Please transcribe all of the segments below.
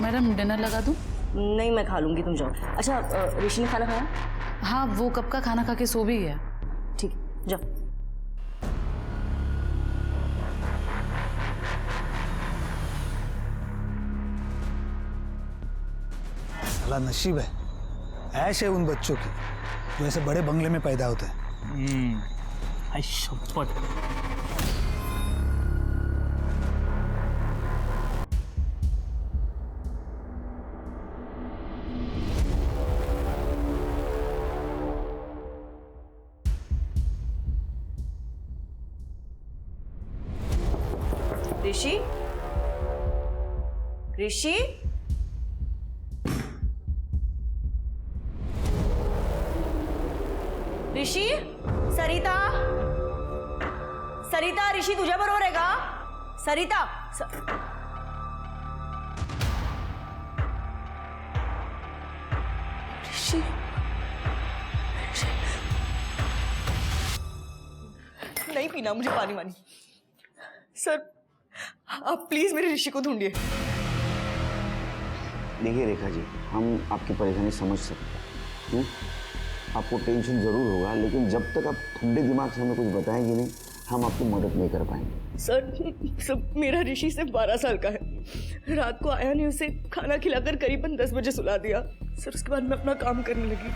Madam dinner लगा दूं? नहीं, मैं खा लूंगी, तुम जाओ। अच्छा, ऋषि ने खाना खाया? हाँ, वो कब का खाना खा के सो भी गया। ठीक है, जाओ। साला नसीब है, ऐश है उन बच्चों की जो ऐसे बड़े बंगले में पैदा होते हैं। आई शपथ। ऋषि, ऋषि, ऋषि, सरिता, सरिता, ऋषी तुझ्या बरोबर आहे का? सरिता, ऋषि, नहीं पीना मुझे पानी वानी। सर, आप प्लीज मेरे ऋषि को ढूंढिए। देखिए रेखा जी, हम आपकी परेशानी समझ सकते हैं। आपको टेंशन जरूर होगा, लेकिन जब तक आप ठंडे दिमाग से हमें कुछ बताएंगे नहीं, हम आपकी मदद नहीं कर पाएंगे। सर, मेरा ऋषि सिर्फ 12 साल का है। रात को आया नहीं, उसे खाना खिलाकर करीबन 10 बजे सुला दिया। सर, उसके बाद मैं अपना काम करने लगी।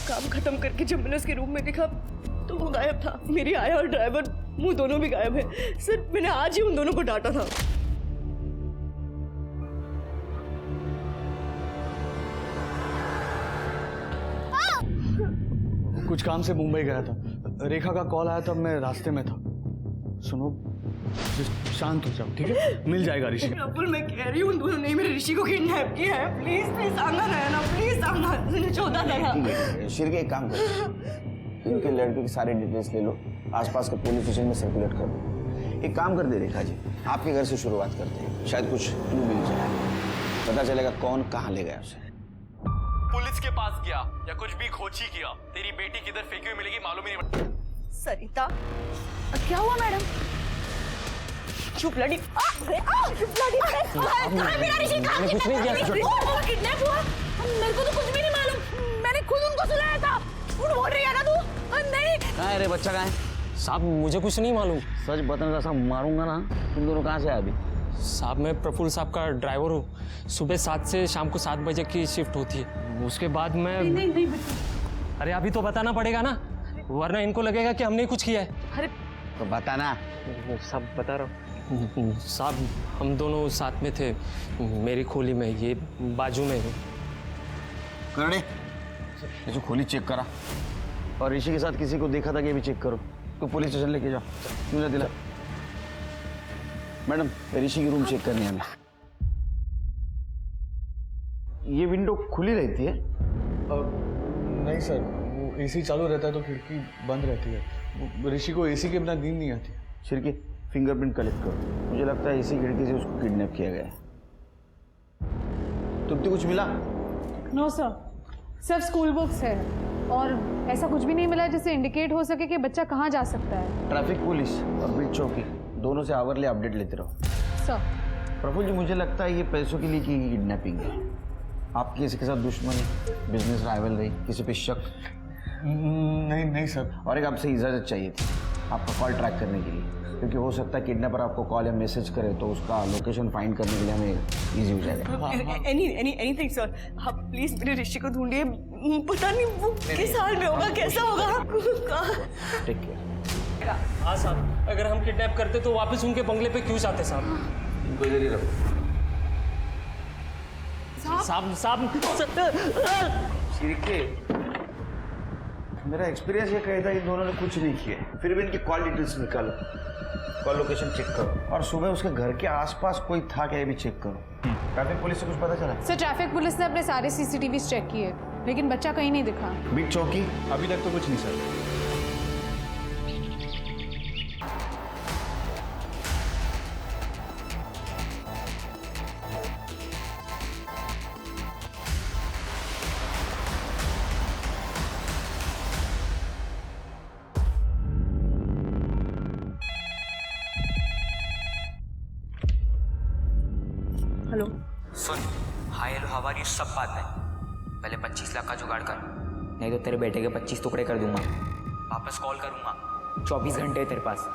काम खत्म करके जब मैंने उसके रूम में देखा तो वो गायब था। मेरी आया और ड्राइवर मुंह दोनों भी गायब है। सर, मैंने आज ही उन दोनों को डांटा था। कुछ काम से मुंबई गया था, रेखा का कॉल आया तब मैं रास्ते में था। सुनो, शांत हो जाओ, ठीक है? मिल जाएगा ऋषि। प्रफुल, मैं कह रही हूँ, उन दोनों ने मेरे ऋषि को किडनैप किया है। प्लीज प्लीज सावधान रहना, प्लीज सावधान। 14 लगा। ठीक है, शिर के एक काम करो, इनके लड़के की सारी डिटेल्स ले लो, आसपास के पुलिस स्टेशन में सर्कुलेट कर दो। एक काम कर दे रेखा जी, आपके घर से शुरुआत करते हैं, शायद कुछ क्लू मिल जाए, पता चलेगा कौन कहाँ ले गया उसे। पुलिस के पास गया या कुछ भी खोजी किया, तेरी बेटी किधर फेंकी हुई मिलेगी मालूम ही नहीं पड़ता। सरिता, क्या हुआ मैडम? चुप लड़ी। चुप लड़ी। मेरा ऋषि कहाँ किडनैप हुआ? मेरे को तो कुछ भी नहीं मालूम। मैंने खुद उनको सुनाया था। झूठ बोल रही है ना तू? नहीं। कहाँ है रे बच्चा, कहाँ है? साहब मुझे कुछ नहीं मालूम। सच बताने का सब मारूंगा ना। तुम दोनों कहाँ से आए अभी? साहब मैं प्रफुल्ल साहब का ड्राइवर हूँ। सुबह 7 से शाम को 7 बजे की शिफ्ट होती है। उसके बाद मैं नहीं अरे अभी तो बताना पड़ेगा ना, वरना इनको लगेगा कि हमने कुछ किया है। अरे तो बताना। सब बता रहा हूँ साहब, हम दोनों साथ में थे मेरी खोली में, ये बाजू में है। करने ये जो खोली चेक करा, और ऋषि के साथ किसी को देखा था कि भी चेक करो। तो पुलिस स्टेशन लेके जाओ, मुझे दिला। मैडम, ऋषि की रूम चेक करनी है हमें। ये विंडो खुली रहती है? नहीं सर, वो एसी चालू रहता है तो खिड़की बंद रहती है। ऋषि को एसी के बिना नींद नहीं आती। सिर की फिंगरप्रिंट कलेक्ट करो, मुझे लगता है इसी खिड़की से उसको किडनैप किया गया है। तुमको कुछ मिला? नो सर, सिर्फ स्कूल बुक्स है और ऐसा कुछ भी नहीं मिला जिससे इंडिकेट हो सके कि बच्चा कहाँ जा सकता है। ट्रैफिक पुलिस और बीट चौकी दोनों से आवरली अपडेट लेते रहो। सर, प्रफुल्ल जी, मुझे लगता है ये पैसों के लिए की किडनैपिंग है। आपकी किसी के साथ दुश्मनी, बिजनेस राइवल रही, किसी पे शक? नहीं सर। और एक आपसे इजाज़त चाहिए थी आपका कॉल ट्रैक करने के लिए, क्योंकि हो सकता है किडनैपर आपको कॉल या मैसेज करे तो उसका लोकेशन फाइंड करने के लिए हमें इजी हो जाएगा। एनीथिंग सर, आप प्लीज मेरे ऋषि को ढूंढिए। पता नहीं वो किस हाल में होगा, कैसा होगा। Take care. हाँ साहब, अगर हम किडनैप करते तो वापस उनके बंगले पे क्यों जाते साहब? इनको इधर ही रखो। साहब मेरा एक्सपीरियंस ये कहता है इन दोनों ने कुछ नहीं किया, फिर भी इनकी कॉल डिटेल्स निकालो, कॉल लोकेशन चेक करो, और सुबह उसके घर के आसपास कोई था क्या ये भी चेक करो। ट्रैफिक पुलिस से कुछ पता चला? सर, ट्रैफिक पुलिस ने अपने सारे सीसीटीवी चेक किए लेकिन बच्चा कहीं नहीं दिखा। बीट चौकी? अभी तक तो कुछ नहीं सर। हेलो सुन, hi hello how are you सब बात है, पहले 25 लाख का जुगाड़ कर, नहीं तो तेरे बेटे के 25 टुकड़े कर दूंगा। वापस कॉल करूंगा, 24 घंटे है तेरे पास।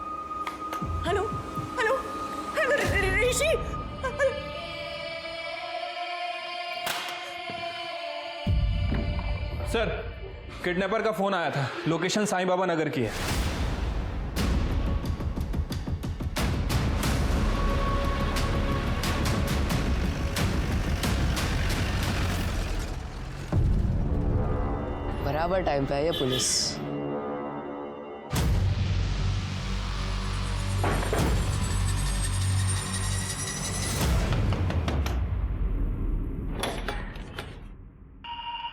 हेलो हेलो हेलो ऋषि। सर, किडनैपर का फोन आया था, लोकेशन साईं बाबा नगर की है। बराबर टाइम पे है ये पुलिस।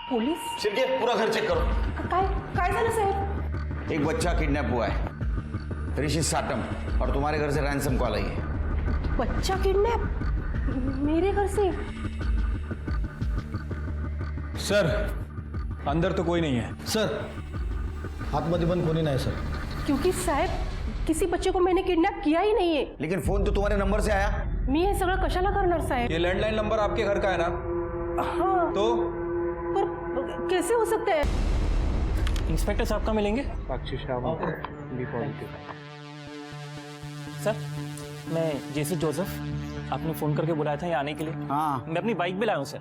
पोलीस शिर्के पूरा घर चेक करो। काय झालं साहेब? एक बच्चा किडनैप हुआ है, ऋषि साटम, और तुम्हारे घर से रैंसम कॉल आई है। बच्चा किडनैप मेरे घर से? सर, अंदर तो कोई नहीं है। सर आतमध्ये पण कोणी नाही सर. क्योंकि साहेब किसी बच्चे को मैंने किडनॅप किया ही नाहीये. लेकिन फोन तो तुम्हारे नंबर से आया। मी हे सगळं कशाला करणार साहेब? ये लैंडलाइन नंबर आपके घर का है ना? हाँ. तो पर कैसे हो सकता है? इंस्पेक्टर साहब का मिलेंगे? सर, मैं जेसी जोसेफ, आपने फ़ोन करके बुलाया था यहाँ आने के लिए। हाँ। मैं अपनी बाइक भी लाया हूँ सर।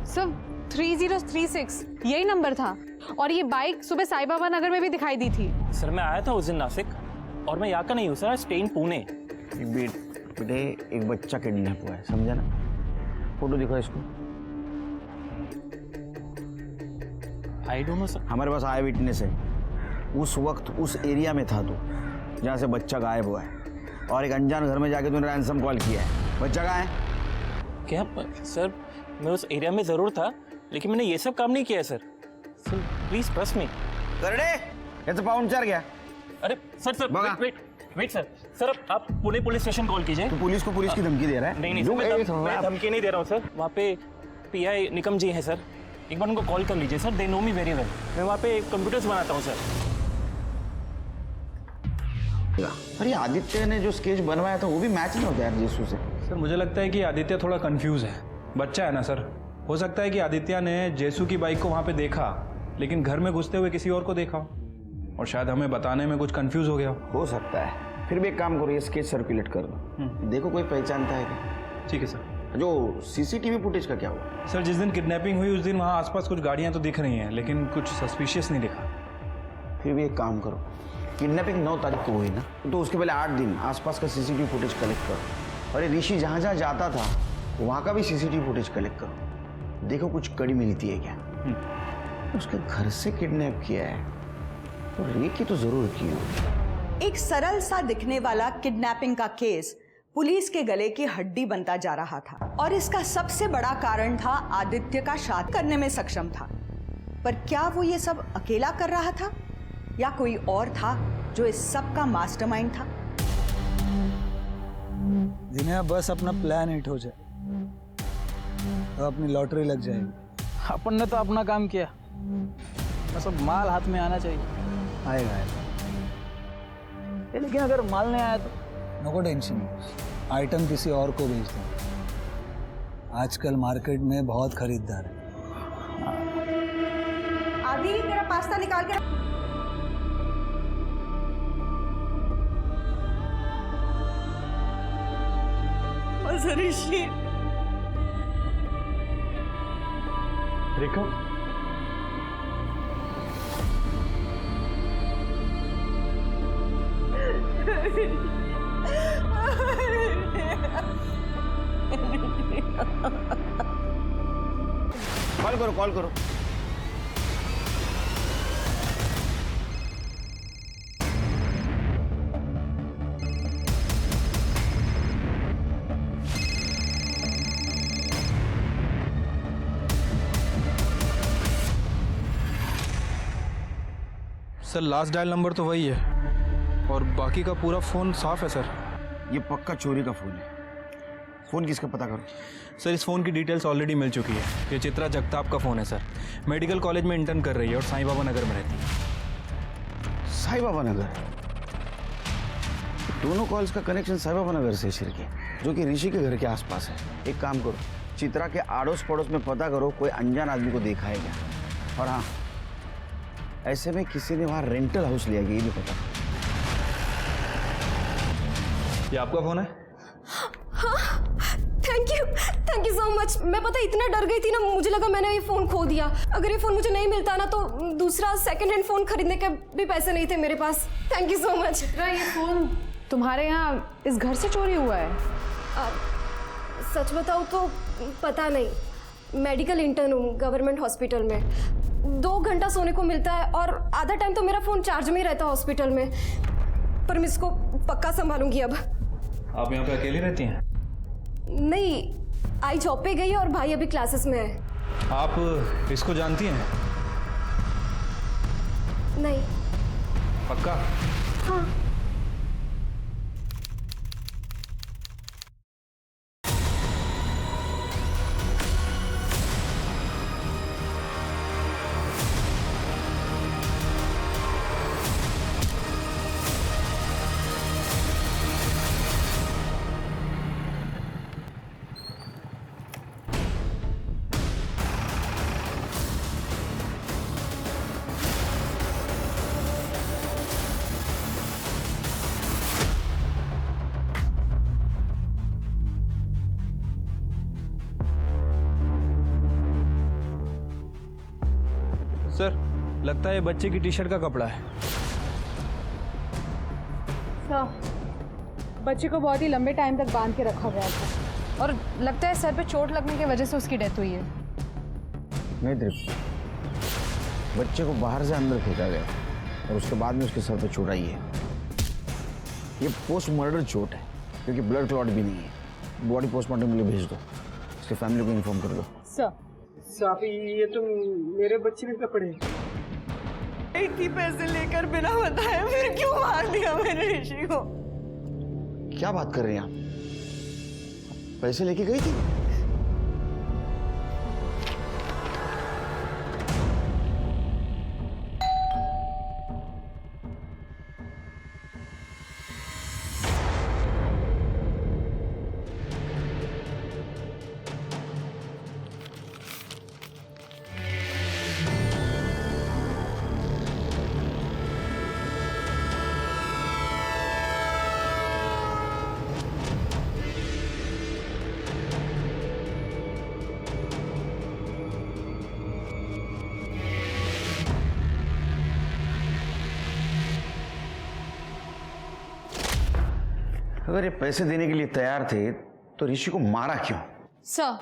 सर 3036 यही नंबर था और ये बाइक सुबह साईं बाबा नगर में भी दिखाई दी थी। सर मैं आया था उस दिन नासिक और मैं यहाँ का नहीं हूँ सर, स्टे इन पुणे। बेटे एक बच्चा किडनैप हुआ है, समझा ना? फोटो दिखाओ इसको। I don't know sir. हमारे पास आई विटनेस है, उस वक्त उस एरिया में था तू जहाँ से बच्चा गायब हुआ है, और एक अनजान घर में जाके तूने रैंसम कॉल किया है। बच्चा कहाँ है? क्या सर, मैं उस एरिया में ज़रूर था लेकिन मैंने ये सब काम नहीं किया है sir. Sir please trust me. करडे याचं पाहुणचार घ्या। अरे सर बघा। वेट सर, सर आप पुणे पुलिस स्टेशन कॉल कीजिए। तू पुलिस को पुलिस की धमकी दे रहा है? नहीं सर, मैं धमकी नहीं दे रहा हूँ सर। वहाँ पे पीआई निकम जी हैं सर, एक बार उनको कॉल कर लीजिए sir, they know me very well. मैं वहाँ पे कंप्यूटर्स बनाता हूँ सर। अरे आदित्य ने जो स्केच बनवाया था वो भी मैच नहीं होता यार जीसू से। सर मुझे लगता है कि आदित्य थोड़ा कंफ्यूज है, बच्चा है ना सर। हो सकता है कि आदित्य ने जेसू की बाइक को वहाँ पे देखा लेकिन घर में घुसते हुए किसी और को देखा हो, और शायद हमें बताने में कुछ कंफ्यूज हो गया हो सकता है। फिर भी एक काम करो, ये स्केच सर्कुलेट कर दो, देखो कोई पहचानता है क्या। ठीक है सर। जो सीसीटीवी फुटेज का क्या हुआ? सर जिस दिन किडनैपिंग हुई उस दिन वहाँ आसपास कुछ गाड़ियाँ तो दिख रही हैं लेकिन कुछ सस्पिशियस नहीं दिखा। फिर भी एक काम करो, किडनैपिंग 9 तारीख को हुई ना, तो उसके पहले 8 दिन आसपास का सीसीटीवी फुटेज कलेक्ट करो, और ये ऋषि जहाँ जहाँ जाता था वहाँ का भी सीसीटीवी फुटेज कलेक्ट करो, देखो कुछ कड़ी मिलती है क्या। उसके घर से किडनैप किया है तो रेप की तो जरूर की हो। एक सरल सा दिखने वाला किडनैपिंग का केस पुलिस के गले की हड्डी बनता जा रहा था, और इसका सबसे बड़ा कारण था आदित्य का शादी करने में सक्षम था। पर क्या वो ये सब अकेला कर रहा था या कोई और था जो इस सब का मास्टरमाइंड था? जिन्हें बस अपना प्लान हिट हो जाए तो अपनी लॉटरी लग जाएगी। अपन ने तो अपना काम किया, बस अब माल हाथ में आना चाहिए। आएगा लेकिन अगर माल नहीं आया तो? नको टेंशन, आइटम किसी और को भेज दो। आजकल मार्केट में बहुत खरीदार है। आदि तेरा पास्ता निकाल के। ऋषि रेखा, कॉल करो, कॉल करो। सर लास्ट डायल नंबर तो वही है और बाकी का पूरा फ़ोन साफ है सर। ये पक्का चोरी का फोन है। फोन किसका पता करो। सर इस फ़ोन की डिटेल्स ऑलरेडी मिल चुकी है। ये चित्रा जगताप का फ़ोन है सर, मेडिकल कॉलेज में इंटर्न कर रही है और साईं बाबा नगर में रहती है। साईं बाबा नगर? दोनों कॉल्स का कनेक्शन साहिबा नगर से है, जो कि ऋषि के घर के आसपास है। एक काम करो, चित्रा के आड़ोस पड़ोस में पता करो कोई अनजान आदमी को देखा है क्या। और हाँ, ऐसे में किसी ने वहाँ रेंटल हाउस लिया ये भी पता। ये आपका फोन है? Thank you so much. मैं पता इतना डर गई थी ना, मुझे लगा मैंने ये फ़ोन खो दिया। अगर ये फ़ोन मुझे नहीं मिलता ना तो दूसरा सेकंड हैंड फ़ोन खरीदने के भी पैसे नहीं थे मेरे पास। Thank you so much. ये फ़ोन तुम्हारे यहाँ इस घर से चोरी हुआ है? सच बताऊँ तो पता नहीं। मेडिकल इंटर्न हूँ गवर्नमेंट हॉस्पिटल में। 2 घंटा सोने को मिलता है और आधा टाइम तो मेरा फ़ोन चार्ज में ही रहता है हॉस्पिटल में। पर मैं इसको पक्का संभालूंगी अब। आप यहाँ पे अकेली रहती हैं? नहीं, आई जॉब पे गई और भाई अभी क्लासेस में है। आप इसको जानती हैं? नहीं। पक्का? हाँ। सर, लगता है ये बच्चे की टी शर्ट का कपड़ा है। सर, बच्चे को बहुत ही लंबे टाइम तक बांध के रखा गया था और लगता है सर पे चोट लगने की वजह से उसकी डेथ हुई है। नहीं दीप, बच्चे को बाहर से अंदर फेंका गया और उसके बाद में उसके सर पे चोट आई है। ये पोस्ट मर्डर चोट है क्योंकि ब्लड क्लॉट भी नहीं है। बॉडी पोस्टमार्टम के लिए भेज दो, उसके फैमिली को इन्फॉर्म कर दो। सर साफी, ये तो मेरे बच्चे के कपड़े। इतनी पैसे लेकर बिना बताए फिर क्यों मार दिया मैंने ऋषि को? क्या बात कर रहे हैं आप? पैसे लेके गई थी? अगर ये पैसे देने के लिए तैयार थे तो ऋषि को मारा क्यों? सर,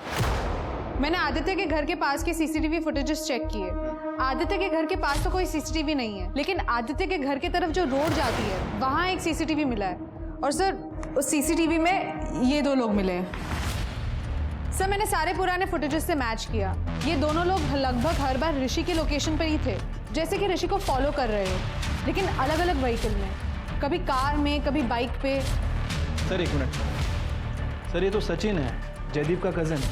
मैंने आदित्य के घर के पास के सीसीटीवी फुटेजेस चेक किए। आदित्य के घर के पास तो कोई सीसीटीवी नहीं है, लेकिन आदित्य के घर की तरफ जो रोड जाती है वहाँ एक सीसीटीवी मिला है। और सर, उस सीसीटीवी में ये 2 लोग मिले हैं। सर, मैंने सारे पुराने फुटेजेस से मैच किया। ये दोनों लोग लगभग हर बार ऋषि के लोकेशन पर ही थे, जैसे कि ऋषि को फॉलो कर रहे हो, लेकिन अलग अलग व्हीकल में, कभी कार में, कभी बाइक पे। Sir, 1 minute. सर, ये तो सचिन है, जयदीप का कज़न।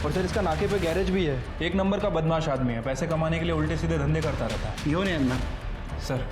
और सर, इसका नाके पे गैरेज भी है। 1 नंबर का बदमाश आदमी है, पैसे कमाने के लिए उल्टे सीधे धंधे करता रहता है। यो नहीं अंदर। सर,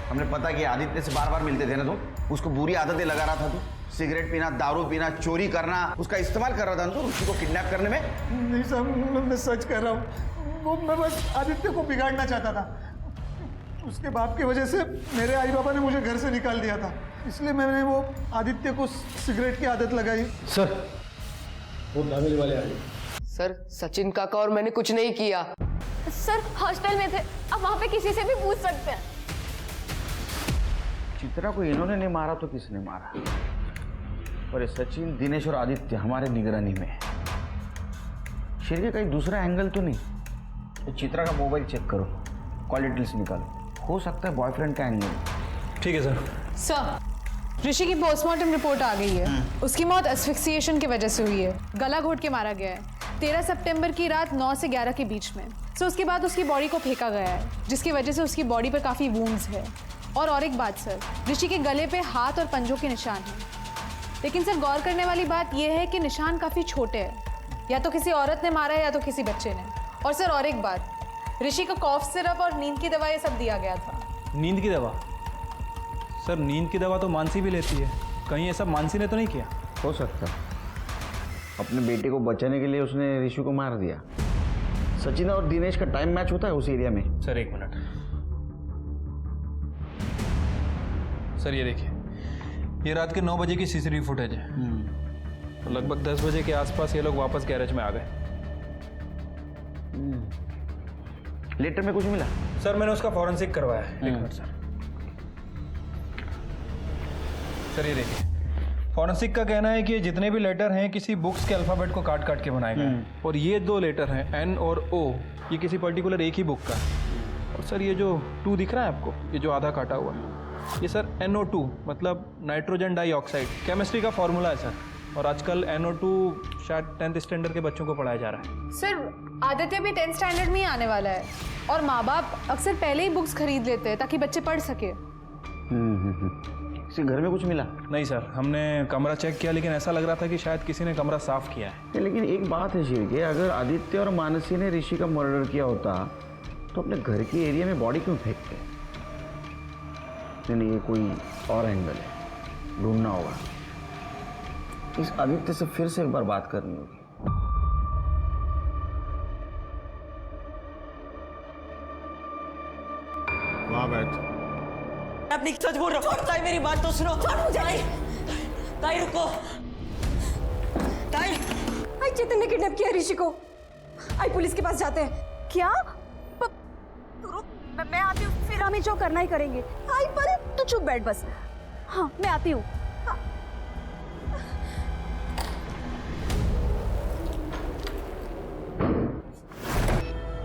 हमने पता किया आदित्य से बार बार मिलते थे ना, तो उसको बुरी आदतें लगा रहा था। तो सिगरेट पीना, दारू पीना, चोरी करना, उसका इस्तेमाल कर रहा था ना तो उसी को किडनैप करने में। नहीं साहब, मैं सच कह रहा हूँ। वो मैं बस आदित्य को बिगाड़ना चाहता था। उसके बाप की वजह से मेरे आई बाबा ने मुझे घर से निकाल दिया था, इसलिए मैंने वो आदित्य को सिगरेट की आदत लगाई। सर, वो फैमिली वाले आ गए। सर, सचिन काका और मैंने कुछ नहीं किया। सर, हॉस्टल में थे, आप वहाँ पे किसी से भी पूछ सकते हैं। चित्रा को इन्होंने नहीं मारा तो किसने मारा? और ये सचिन, दिनेश और आदित्य हमारे निगरानी में है। शेर के कहीं दूसरा एंगल तो नहीं? तो चित्रा का मोबाइल चेक करो, कॉल डिटेल्स निकालो, हो सकता है बॉयफ्रेंड का एंगल। ठीक है सर। सर, ऋषि की पोस्टमार्टम रिपोर्ट आ गई है। उसकी मौत एस्फिक्सिएशन की वजह से हुई है, गला घोट के मारा गया है। 13 सितंबर की रात 9 से 11 के बीच में। सो उसके बाद उसकी बॉडी को फेंका गया है, जिसकी वजह से उसकी बॉडी पर काफ़ी वूंड्स है। और एक बात सर, ऋषि के गले पे हाथ और पंजों के निशान हैं। लेकिन सर गौर करने वाली बात यह है कि निशान काफ़ी छोटे हैं, या तो किसी औरत ने मारा है या तो किसी बच्चे ने। और सर और एक बात, ऋषि को कॉफ सिरप और नींद की दवा ये सब दिया गया था। नींद की दवा? सर नींद की दवा तो मानसी भी लेती है, कहीं ये सब मानसी ने तो नहीं किया? हो सकता, अपने बेटे को बचाने के लिए उसने ऋषि को मार दिया। सचिन और दिनेश का टाइम मैच होता है उस एरिया में। सर एक मिनट, सर ये देखिए, ये रात के 9 बजे की सीसीटीवी फुटेज है। तो लगभग 10 बजे के आसपास ये लोग वापस गैरेज में आ गए। लेटर में कुछ मिला? सर मैंने उसका फॉरेंसिक करवाया है। एक मिनट सर, सर ये देखिए, फॉरेंसिक का कहना है कि जितने भी लेटर हैं किसी बुक्स के अल्फाबेट को काट काट के बनाए गए हैं। और ये 2 लेटर हैं एन और ओ, ये किसी पर्टिकुलर एक ही बुक का है। और सर ये जो 2 दिख रहा है आपको, ये जो आधा काटा हुआ, ये सर NO2 मतलब नाइट्रोजन डाइऑक्साइड, केमिस्ट्री का फॉर्मूला है सर। और आजकल NO2 शायद 10th स्टैंडर्ड के बच्चों को पढ़ाया जा रहा है। सर आदित्य भी 10th स्टैंडर्ड में ही आने वाला है, और माँ बाप अक्सर पहले ही बुक्स खरीद लेते हैं ताकि बच्चे पढ़ सके। किसी घर में कुछ मिला? नहीं सर, हमने कमरा चेक किया, लेकिन ऐसा लग रहा था कि शायद किसी ने कमरा साफ किया है। लेकिन एक बात है शिव के, अगर आदित्य और मानसी ने ऋषि का मर्डर किया होता तो अपने घर के एरिया में बॉडी क्यों फेंकते? नहीं, ये कोई और एंगल है, ढूंढना होगा। इस आदित्य से फिर से एक बार बात करनी होगी। वहाँ बैठ। अपनी सच बोल रहा हूँ। ताई मेरी बात तो सुनो। ताई, ताई रुको। ताई, आई चेतन ने किडनैप किया ऋषि को। आई पुलिस के पास जाते हैं। क्या? मैं आती हूँ, फिर हमें जो करना ही करेंगे। आई पर तू चुप बैठ बस। हाँ मैं आती हूँ।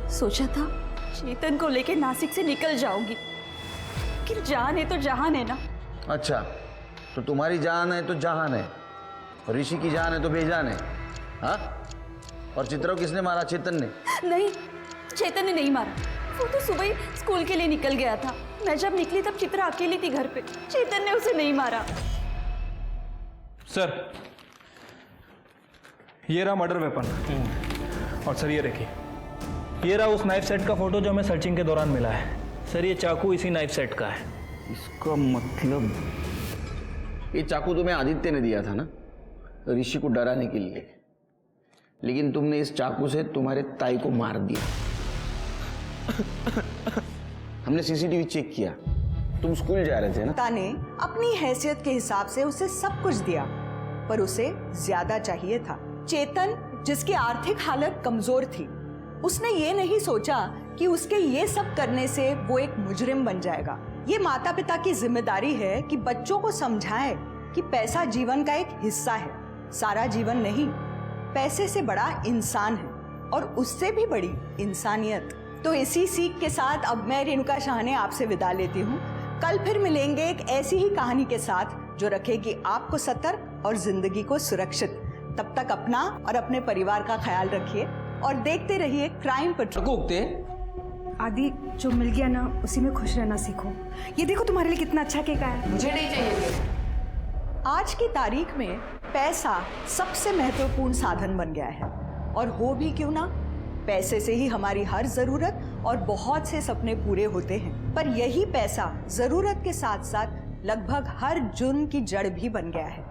सोचा था चेतन को लेके नासिक से निकल जाऊंगी, लेकिन जान है तो जहान है ना। अच्छा, तो तुम्हारी जान है तो जहान है, और ऋषि की जान है तो बेजान है। हाँ? और चित्रा को किसने मारा? चेतन ने? नहीं, चेतन ने नहीं मारा। वो तो सुबह ही स्कूल के लिए निकल गया था। मैं जब निकली तब चित्रा अकेली थी घर पे। चेतन ने उसे नहीं मारा। सर ये रहा मर्डर वेपन। और सर ये देखिए, ये रहा उस नाइफ सेट का फोटो जो हमें सर्चिंग के दौरान मिला है। सर ये चाकू इसी नाइफ सेट का है। इसका मतलब ये चाकू तुम्हें आदित्य ने दिया था ना, ऋषि को डराने के लिए, लेकिन तुमने इस चाकू से तुम्हारे ताई को मार दिया। हमने सीसीटीवी चेक किया, तुम स्कूल जा रहे थे ना? पिता ने अपनी हैसियत के हिसाब से उसे सब कुछ दिया, पर उसे ज्यादा चाहिए था। चेतन, जिसकी आर्थिक हालत कमजोर थी, उसने ये नहीं सोचा कि उसके ये सब करने से वो एक मुजरिम बन जाएगा। ये माता पिता की जिम्मेदारी है कि बच्चों को समझाए कि पैसा जीवन का एक हिस्सा है, सारा जीवन नहीं। पैसे से बड़ा इंसान है, और उससे भी बड़ी इंसानियत। तो इसी सीख के साथ अब मैं रेणुका शाहने आपसे विदा लेती हूँ। कल फिर मिलेंगे एक ऐसी ही कहानी के साथ जो रखेगी आपको सतर्क और जिंदगी को सुरक्षित। तब तक अपना और अपने परिवार का ख्याल रखिए और देखते रहिए क्राइम पेट्रोल। आदि, जो मिल गया ना उसी में खुश रहना सीखो। ये देखो तुम्हारे लिए कितना अच्छा केक आया। मुझे नहीं चाहिए। आज की तारीख में पैसा सबसे महत्वपूर्ण साधन बन गया है, और हो भी क्यों ना। पैसे से ही हमारी हर जरूरत और बहुत से सपने पूरे होते हैं, पर यही पैसा जरूरत के साथ साथ लगभग हर जुर्म की जड़ भी बन गया है।